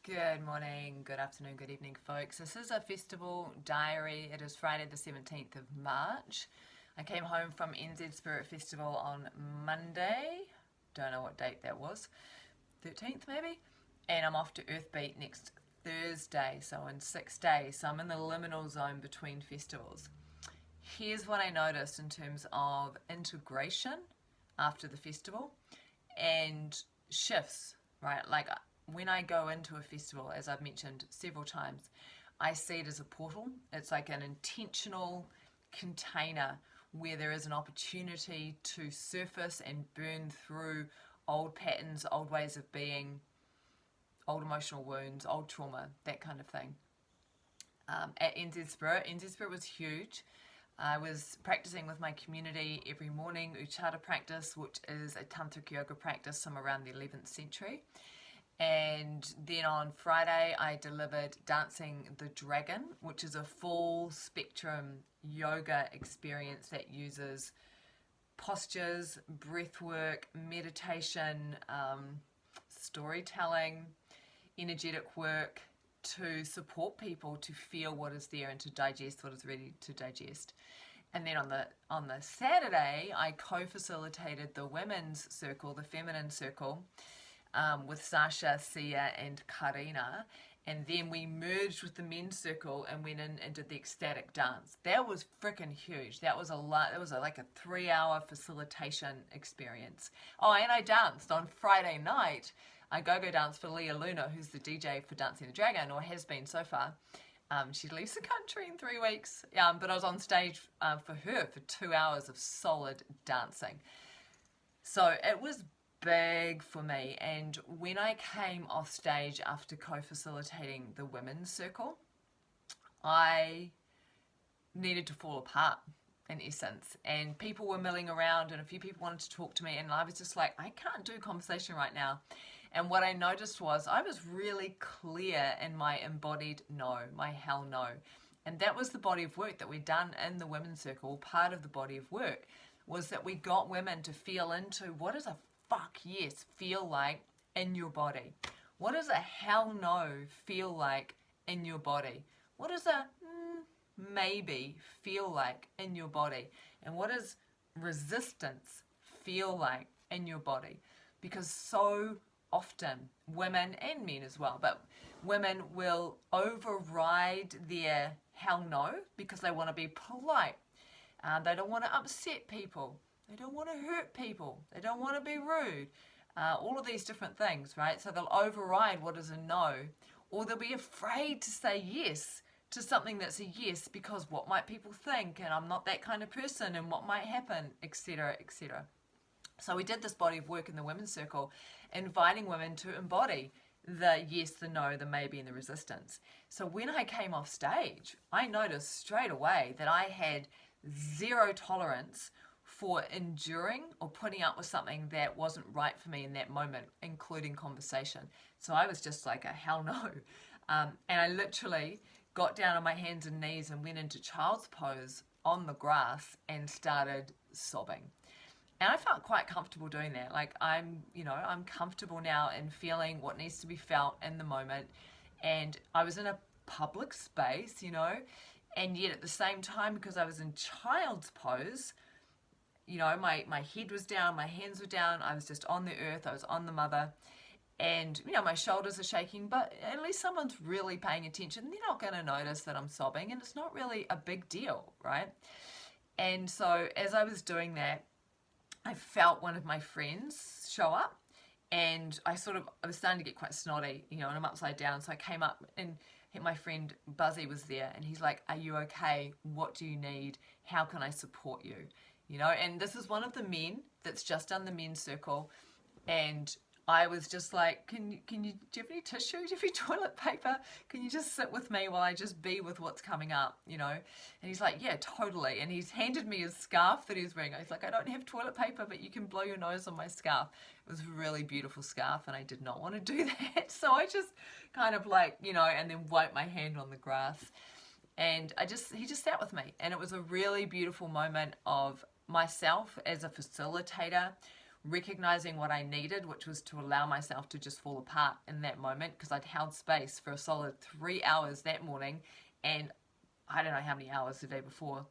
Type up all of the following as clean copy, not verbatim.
Good morning, good afternoon, good evening, folks. This is a festival diary. It is Friday the 17th of March. I came home from NZ Spirit Festival on Monday. Don't know what date that was. 13th maybe? And I'm off to Earthbeat next Thursday, so in 6 days. So I'm in the liminal zone between festivals. Here's what I noticed in terms of integration after the festival and shifts, right? Like when I go into a festival, as I've mentioned several times, I see it as a portal. It's like an intentional container where there is an opportunity to surface and burn through old patterns, old ways of being, old emotional wounds, old trauma, that kind of thing. At NZ Spirit was huge. I was practicing with my community every morning, Uchata practice, which is a tantric yoga practice from around the 11th century. And then on Friday, I delivered Dancing the Dragon, which is a full spectrum yoga experience that uses postures, breath work, meditation, storytelling, energetic work to support people to feel what is there and to digest what is ready to digest. And then on the Saturday, I co-facilitated the women's circle, the feminine circle, with Sasha, Sia, and Karina, and then we merged with the men's circle and went in and did the ecstatic dance. That was freaking huge. That was a lot. It was like a 3-hour facilitation experience. Oh, and I danced on Friday night. I go dance for Leah Luna, who's the DJ for Dancing the Dragon, or has been so far. She leaves the country in 3 weeks, but I was on stage for her for 2 hours of solid dancing. So it was big for me, and when I came off stage after co-facilitating the women's circle, I needed to fall apart in essence, and people were milling around and a few people wanted to talk to me, and I was just like, I can't do conversation right now. And what I noticed was I was really clear in my embodied no, my hell no. And that was the body of work that we'd done in the women's circle. Part of the body of work was that we got women to feel into what is a fuck yes feel like in your body. What does a hell no feel like in your body? What does a maybe feel like in your body? And what does resistance feel like in your body? Because so often, women and men as well, but women will override their hell no because they want to be polite. They don't want to upset people. They don't want to hurt people. They don't want to be rude. All of these different things, right? So they'll override what is a no, or they'll be afraid to say yes to something that's a yes because what might people think, and I'm not that kind of person, and what might happen, etc., etc. So we did this body of work in the women's circle, inviting women to embody the yes, the no, the maybe, and the resistance. So when I came off stage, I noticed straight away that I had zero tolerance for enduring or putting up with something that wasn't right for me in that moment, including conversation. So I was just like a hell no. And I literally got down on my hands and knees and went into child's pose on the grass and started sobbing. And I felt quite comfortable doing that. Like I'm comfortable now in feeling what needs to be felt in the moment. And I was in a public space, and yet at the same time, because I was in child's pose, my head was down, my hands were down, I was just on the earth, I was on the mother, and, my shoulders are shaking, but at least someone's really paying attention. They're not going to notice that I'm sobbing, and it's not really a big deal, right? And so as I was doing that, I felt one of my friends show up, and I was starting to get quite snotty, and I'm upside down, so I came up and my friend Buzzy was there, and he's like, are you okay? What do you need? How can I support you? And this is one of the men that's just done the men's circle, and I was just like, do you have any tissue? Do you have any toilet paper? Can you just sit with me while I just be with what's coming up, And he's like, yeah, totally. And he's handed me his scarf that he's wearing. He's like, I don't have toilet paper, but you can blow your nose on my scarf. It was a really beautiful scarf, and I did not want to do that. So I just kind of like, and then wiped my hand on the grass. And he just sat with me. And it was a really beautiful moment of myself as a facilitator recognizing what I needed, which was to allow myself to just fall apart in that moment, because I'd held space for a solid 3 hours that morning, and I don't know how many hours the day before.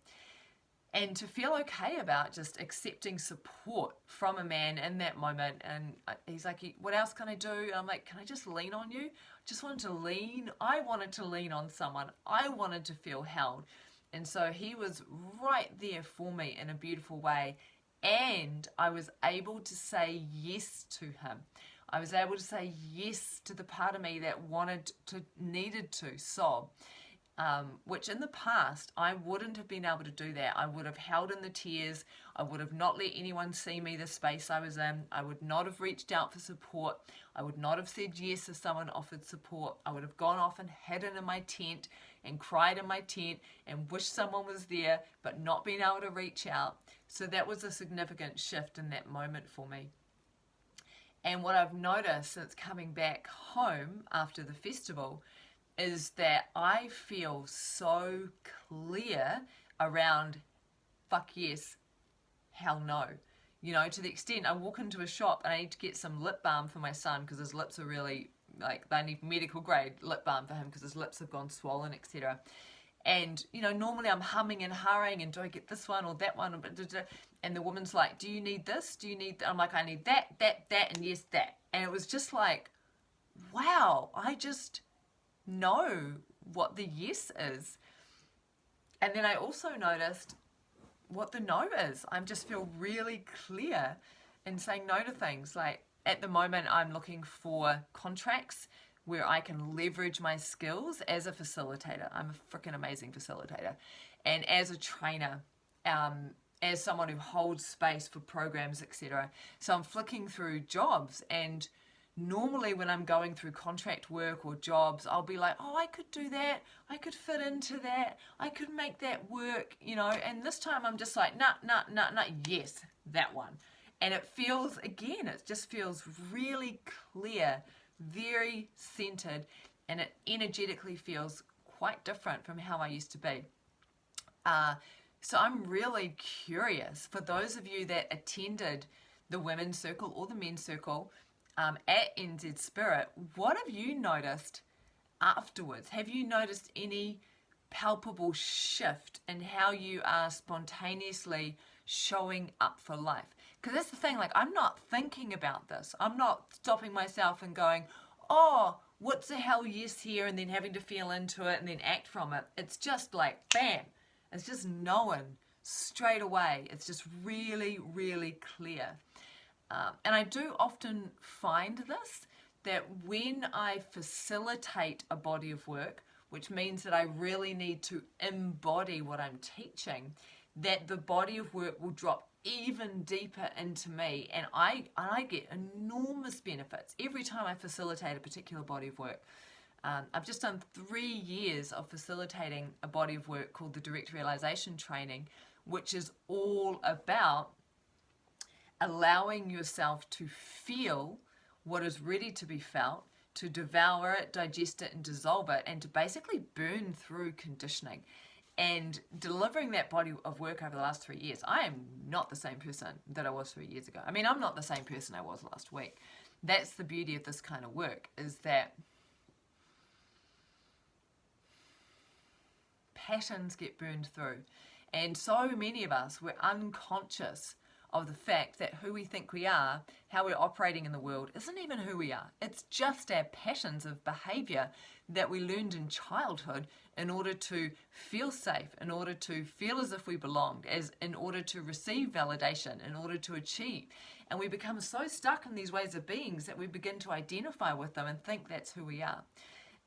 And to feel okay about just accepting support from a man in that moment. And he's like, what else can I do? And I'm like, can I just lean on you? I just wanted to lean. I wanted to lean on someone. I wanted to feel held. And so he was right there for me in a beautiful way. And I was able to say yes to him. I was able to say yes to the part of me that needed to sob. Which in the past, I wouldn't have been able to do that. I would have held in the tears. I would have not let anyone see me the space I was in. I would not have reached out for support. I would not have said yes if someone offered support. I would have gone off and hidden in my tent and cried in my tent and wished someone was there, but not being able to reach out. So that was a significant shift in that moment for me. And what I've noticed since coming back home after the festival is that I feel so clear around fuck yes, hell no. You know, to the extent I walk into a shop and I need to get some lip balm for my son because his lips are really, like, they need medical grade lip balm for him because his lips have gone swollen, etc. And, you know, normally I'm humming and hurrying and do I get this one or that one? And the woman's like, do you need this? Do you need that? I'm like, I need that, and yes, that. And it was just like, wow, I just know what the yes is. And then I also noticed what the no is. I just feel really clear in saying no to things. Like at the moment I'm looking for contracts where I can leverage my skills as a facilitator. I'm a freaking amazing facilitator. And as a trainer, as someone who holds space for programs, etc. So I'm flicking through jobs, and normally when I'm going through contract work or jobs, I'll be like, oh, I could do that. I could fit into that. I could make that work, you know. And this time I'm just like, nah, yes, that one. And it feels, again, it just feels really clear, very centered, and it energetically feels quite different from how I used to be. So I'm really curious, for those of you that attended the women's circle or the men's circle, at NZ Spirit, what have you noticed afterwards? Have you noticed any palpable shift in how you are spontaneously showing up for life? Because that's the thing, like, I'm not thinking about this. I'm not stopping myself and going, oh, what's the hell yes here, and then having to feel into it and then act from it. It's just like, bam. It's just knowing straight away. It's just really, really clear. And I do often find this, that when I facilitate a body of work, which means that I really need to embody what I'm teaching, that the body of work will drop even deeper into me, and I get enormous benefits every time I facilitate a particular body of work. I've just done 3 years of facilitating a body of work called the Direct Realization Training, which is all about allowing yourself to feel what is ready to be felt, to devour it, digest it, and dissolve it, and to basically burn through conditioning. And delivering that body of work over the last 3 years, I am not the same person that I was 3 years ago. I mean, I'm not the same person I was last week. That's the beauty of this kind of work, is that patterns get burned through. And so many of us, we're unconscious of the fact that who we think we are, how we're operating in the world, isn't even who we are. It's just our patterns of behavior that we learned in childhood in order to feel safe, in order to feel as if we belonged, in order to receive validation, in order to achieve. And we become so stuck in these ways of beings that we begin to identify with them and think that's who we are,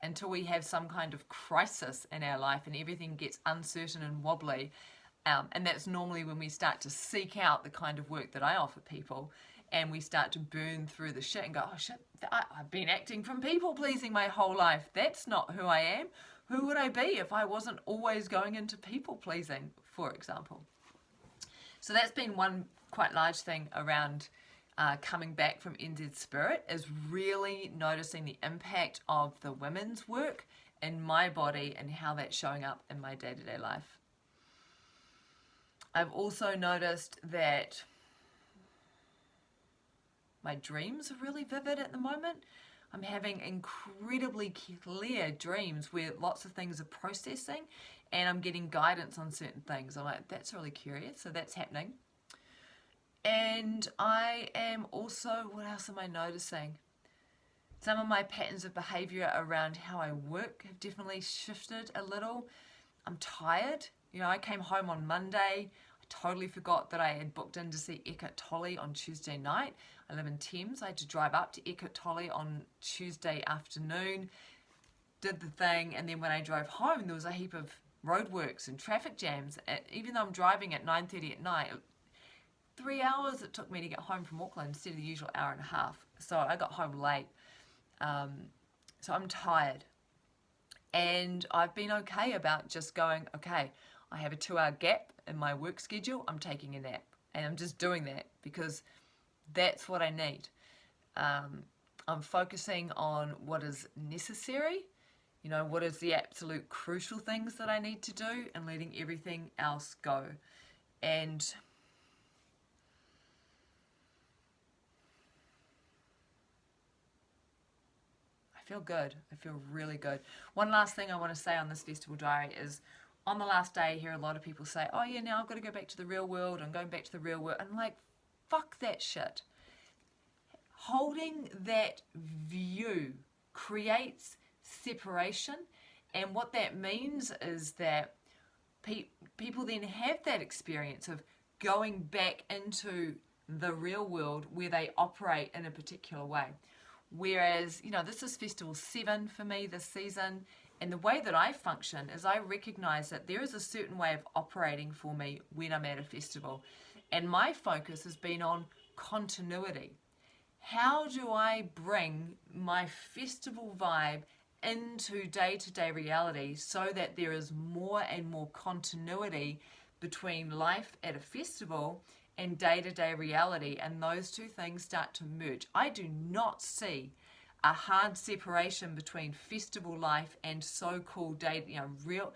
until we have some kind of crisis in our life and everything gets uncertain and wobbly. And that's normally when we start to seek out the kind of work that I offer people, and we start to burn through the shit and go, oh shit, I've been acting from people pleasing my whole life. That's not who I am. Who would I be if I wasn't always going into people pleasing, for example? So that's been one quite large thing around coming back from NZ Spirit, is really noticing the impact of the women's work in my body and how that's showing up in my day-to-day life. I've also noticed that My dreams are really vivid at the moment. I'm having incredibly clear dreams where lots of things are processing and I'm getting guidance on certain things. I'm like, that's really curious. So that's happening. And I am also, what else am I noticing? Some of my patterns of behavior around how I work have definitely shifted a little. I'm tired. You know, I came home on Monday. I totally forgot that I had booked in to see Eckhart Tolle on Tuesday night. I live in Thames. I had to drive up to Eckhart Tolle on Tuesday afternoon, did the thing, and then when I drove home, there was a heap of roadworks and traffic jams. Even though I'm driving at 9:30 at night, 3 hours it took me to get home from Auckland instead of the usual hour and a half. So I got home late. So I'm tired. And I've been okay about just going, okay, I have a 2-hour gap in my work schedule, I'm taking a nap. And I'm just doing that because that's what I need. I'm focusing on what is necessary, you know, what is the absolute crucial things that I need to do, and letting everything else go. And I feel good. I feel really good. One last thing I want to say on this festival diary is, on the last day, I hear a lot of people say, oh yeah, now I've got to go back to the real world. I'm going back to the real world. And I'm like, fuck that shit. Holding that view creates separation. And what that means is that people then have that experience of going back into the real world where they operate in a particular way. Whereas, you know, this is Festival 7 for me this season. And the way that I function is I recognize that there is a certain way of operating for me when I'm at a festival. And my focus has been on continuity. How do I bring my festival vibe into day-to-day reality so that there is more and more continuity between life at a festival and day-to-day reality, and those two things start to merge. I do not see a hard separation between festival life and so-called day, you know, real.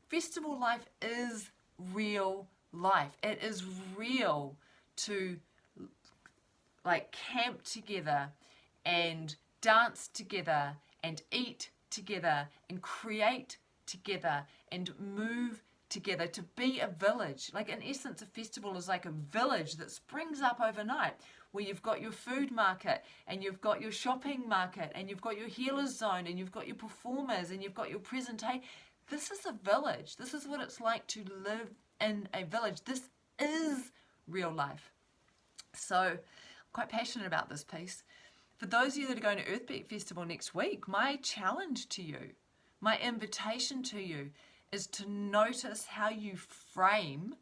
Festival life is real life. It is real to like camp together and dance together and eat together and create together and move together, to be a village. Like, in essence, a festival is like a village that springs up overnight, where you've got your food market and you've got your shopping market and you've got your healer's zone and you've got your performers and you've got your presentation. This is a village. This is what it's like to live in a village. This is real life. So I'm quite passionate about this piece. For those of you that are going to Earthbeat Festival next week, my challenge to you, my invitation to you, is to notice how you frame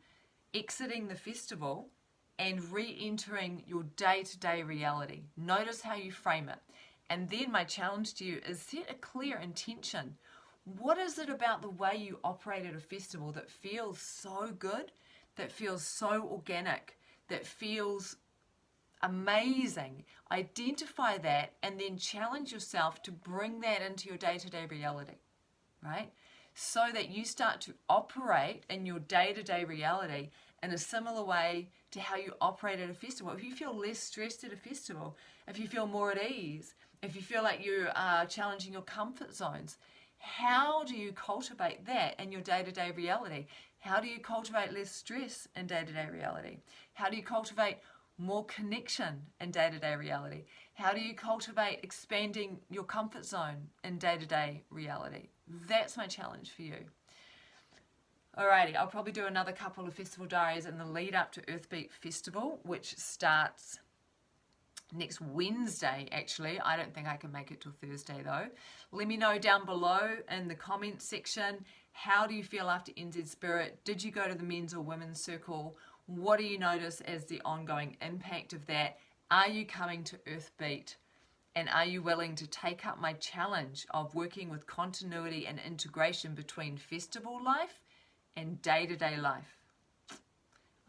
exiting the festival and re-entering your day-to-day reality. Notice how you frame it. And then my challenge to you is set a clear intention. What is it about the way you operate at a festival that feels so good, that feels so organic, that feels amazing? Identify that and then challenge yourself to bring that into your day-to-day reality, right? So that you start to operate in your day-to-day reality in a similar way to how you operate at a festival. If you feel less stressed at a festival, if you feel more at ease, if you feel like you are challenging your comfort zones, how do you cultivate that in your day-to-day reality? How do you cultivate less stress in day-to-day reality? How do you cultivate more connection in day-to-day reality? How do you cultivate expanding your comfort zone in day-to-day reality? That's my challenge for you. Alrighty, I'll probably do another couple of festival diaries in the lead up to Earthbeat Festival, which starts next Wednesday, actually. I don't think I can make it till Thursday though. Let me know down below in the comments section, how do you feel after NZ Spirit? Did you go to the men's or women's circle? What do you notice as the ongoing impact of that? Are you coming to Earthbeat? And are you willing to take up my challenge of working with continuity and integration between festival life and day-to-day life?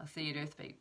I'll see you at Earthbeat.